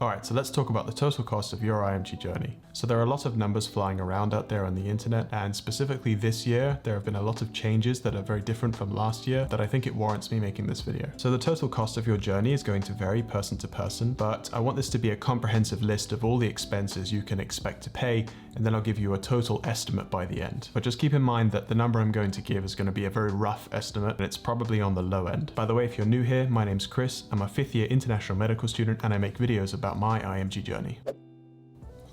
Alright, so let's talk about the total cost of your IMG journey. So there are a lot of numbers flying around out there on the internet, and specifically this year, there have been a lot of changes that are very different from last year that I think it warrants me making this video. So the total cost of your journey is going to vary person to person, but I want this to be a comprehensive list of all the expenses you can expect to pay, and then I'll give you a total estimate by the end. But just keep in mind that the number I'm going to give is going to be a very rough estimate, and it's probably on the low end. By the way, if you're new here, my name's Chris. I'm a 5th year international medical student, and I make videos about my IMG journey.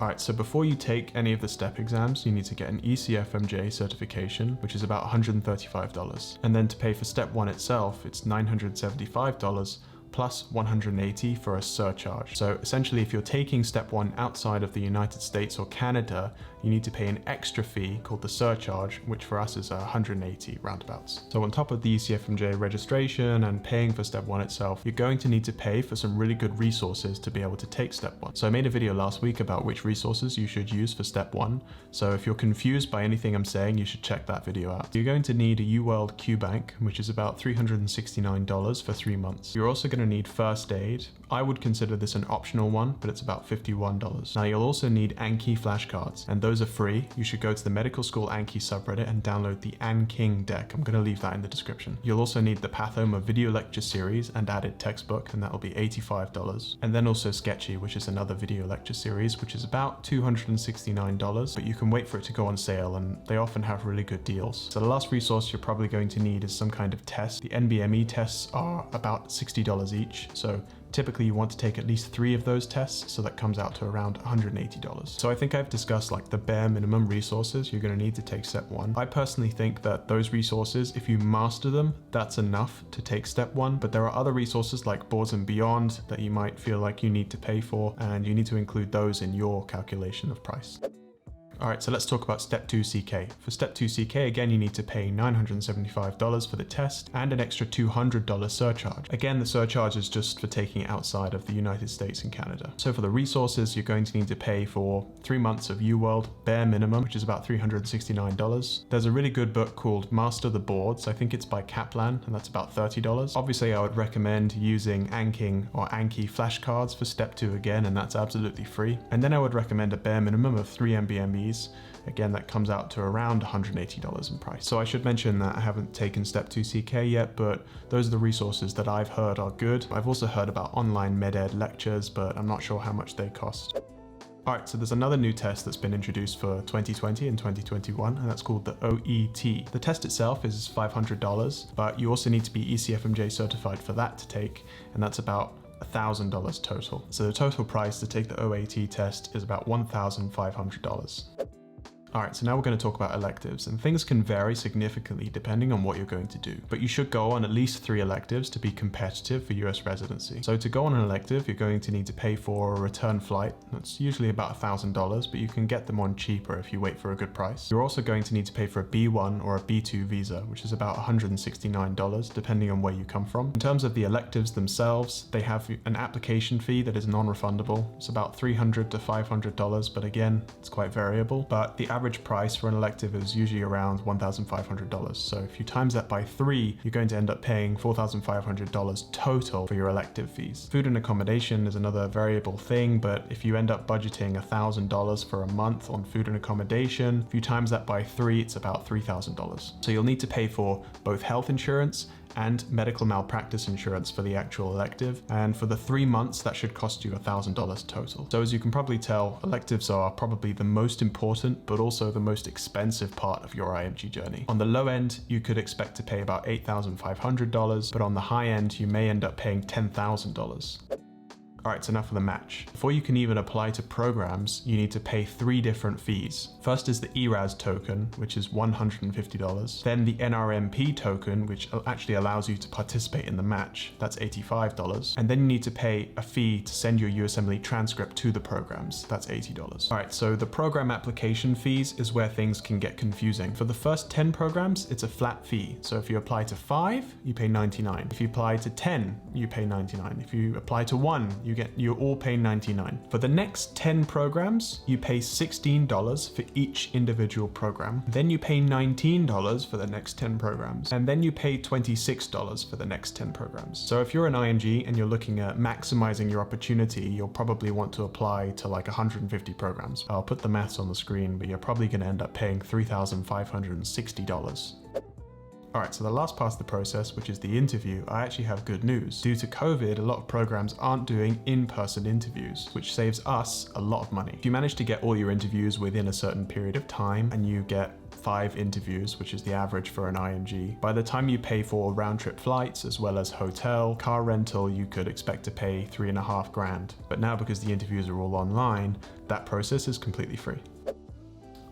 Alright, so before you take any of the STEP exams, you need to get an USMLE certification, which is about $135. And then to pay for Step 1 itself, it's $975 plus $180 for a surcharge. So essentially, if you're taking Step 1 outside of the United States or Canada, you need to pay an extra fee called the surcharge, which for us is $180 roundabouts. So on top of the USMLE registration and paying for Step 1 itself, you're going to need to pay for some really good resources to be able to take Step 1. So I made a video last week about which resources you should use for Step 1. So if you're confused by anything I'm saying, you should check that video out. You're going to need a UWorld QBank, which is about $369 for 3 months. You're also going to need first aid. I would consider this an optional one, but it's about $51. Now you'll also need Anki flashcards, and those are free. You should go to the medical school Anki subreddit and download the Anking deck. I'm going to leave that in the description. You'll also need the Pathoma video lecture series and added textbook, and that will be $85. And then also Sketchy, which is another video lecture series, which is about $269, but you can wait for it to go on sale, and they often have really good deals. So the last resource you're probably going to need is some kind of test. The NBME tests are about $60 each, so typically you want to take at least 3 of those tests, so that comes out to around $180. So I think I've discussed like the bare minimum resources you're going to need to take Step 1. I personally think that those resources, if you master them, that's enough to take Step 1, but there are other resources like Boards and Beyond that you might feel like you need to pay for, and you need to include those in your calculation of price. Alright, so let's talk about Step 2 CK. For Step 2 CK, again, you need to pay $975 for the test and an extra $200 surcharge. Again, the surcharge is just for taking it outside of the United States and Canada. So for the resources, you're going to need to pay for 3 months of UWorld, bare minimum, which is about $369. There's a really good book called Master the Boards. I think it's by Kaplan, and that's about $30. Obviously, I would recommend using Anking or Anki flashcards for Step 2 again, and that's absolutely free. And then I would recommend a bare minimum of 3 NBMEs. Again, that comes out to around $180 in price. So I should mention that I haven't taken Step 2 CK yet, but those are the resources that I've heard are good. I've also heard about online med-ed lectures, but I'm not sure how much they cost. Alright, so there's another new test that's been introduced for 2020 and 2021, and that's called the OET. The test itself is $500, but you also need to be ECFMJ certified for that to take, and that's about $1,000 total. So the total price to take the OAT test is about $1,500. Alright, so now we're going to talk about electives, and things can vary significantly depending on what you're going to do. But you should go on at least 3 electives to be competitive for US residency. So to go on an elective, you're going to need to pay for a return flight. That's usually about $1,000, but you can get them on cheaper if you wait for a good price. You're also going to need to pay for a B1 or a B2 visa, which is about $169 depending on where you come from. In terms of the electives themselves, they have an application fee that is non-refundable. It's about $300 to $500, but again, it's quite variable. But the average price for an elective is usually around $1,500. So if you times that by 3, you're going to end up paying $4,500 total for your elective fees. Food and accommodation is another variable thing, but if you end up budgeting $1,000 for a month on food and accommodation, if you times that by 3, it's about $3,000. So you'll need to pay for both health insurance and medical malpractice insurance for the actual elective, and for the 3 months that should cost you $1,000 total. So as you can probably tell, electives are probably the most important but also the most expensive part of your IMG journey. On the low end, you could expect to pay about $8,500, but on the high end, you may end up paying $10,000. Alright, so now for the match. Before you can even apply to programs, you need to pay 3 different fees. First is the ERAS token, which is $150. Then the NRMP token, which actually allows you to participate in the match. That's $85. And then you need to pay a fee to send your USMLE transcript to the programs. That's $80. Alright, so the program application fees is where things can get confusing. For the first 10 programs, it's a flat fee. So if you apply to 5, you pay $99. If you apply to 10, you pay $99. If you apply to 1, you you all pay $99. For the next 10 programs, you pay $16 for each individual program. Then you pay $19 for the next 10 programs. And then you pay $26 for the next 10 programs. So if you're an IMG and you're looking at maximizing your opportunity, you'll probably want to apply to like 150 programs. I'll put the maths on the screen, but you're probably going to end up paying $3,560. Alright, so the last part of the process, which is the interview, I actually have good news. Due to COVID, a lot of programs aren't doing in-person interviews, which saves us a lot of money. If you manage to get all your interviews within a certain period of time and you get 5 interviews, which is the average for an IMG, by the time you pay for round-trip flights as well as hotel, car rental, you could expect to pay $3.5 grand. But now because the interviews are all online, that process is completely free.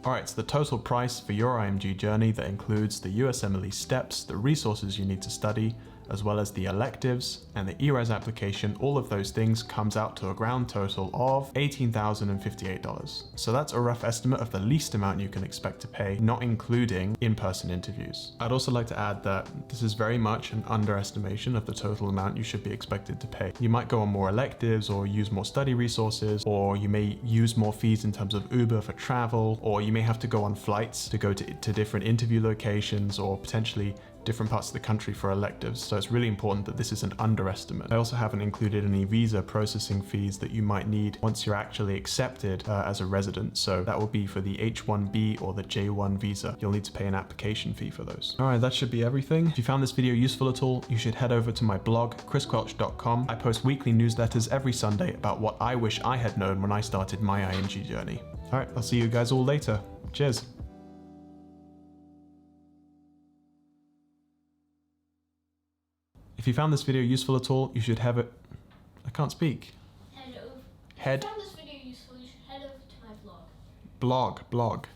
Alright, so the total price for your IMG journey that includes the USMLE steps, the resources you need to study, as well as the electives and the ERAS application, all of those things comes out to a grand total of $18,058. So that's a rough estimate of the least amount you can expect to pay, not including in-person interviews. I'd also like to add that this is very much an underestimation of the total amount you should be expected to pay. You might go on more electives or use more study resources, or you may use more fees in terms of Uber for travel, or you may have to go on flights to go to different interview locations or potentially different parts of the country for electives, so it's really important that this is an underestimate. I also haven't included any visa processing fees that you might need once you're actually accepted as a resident, so that will be for the H1B or the J1 visa. You'll need to pay an application fee for those. Alright, that should be everything. If you found this video useful at all, you should head over to my blog, chrisquelch.com. I post weekly newsletters every Sunday about what I wish I had known when I started my IMG journey. Alright, I'll see you guys all later. Cheers. If you found this video useful at all, you should have it. I can't speak. If you found this video useful, you should head over to my blog. Blog.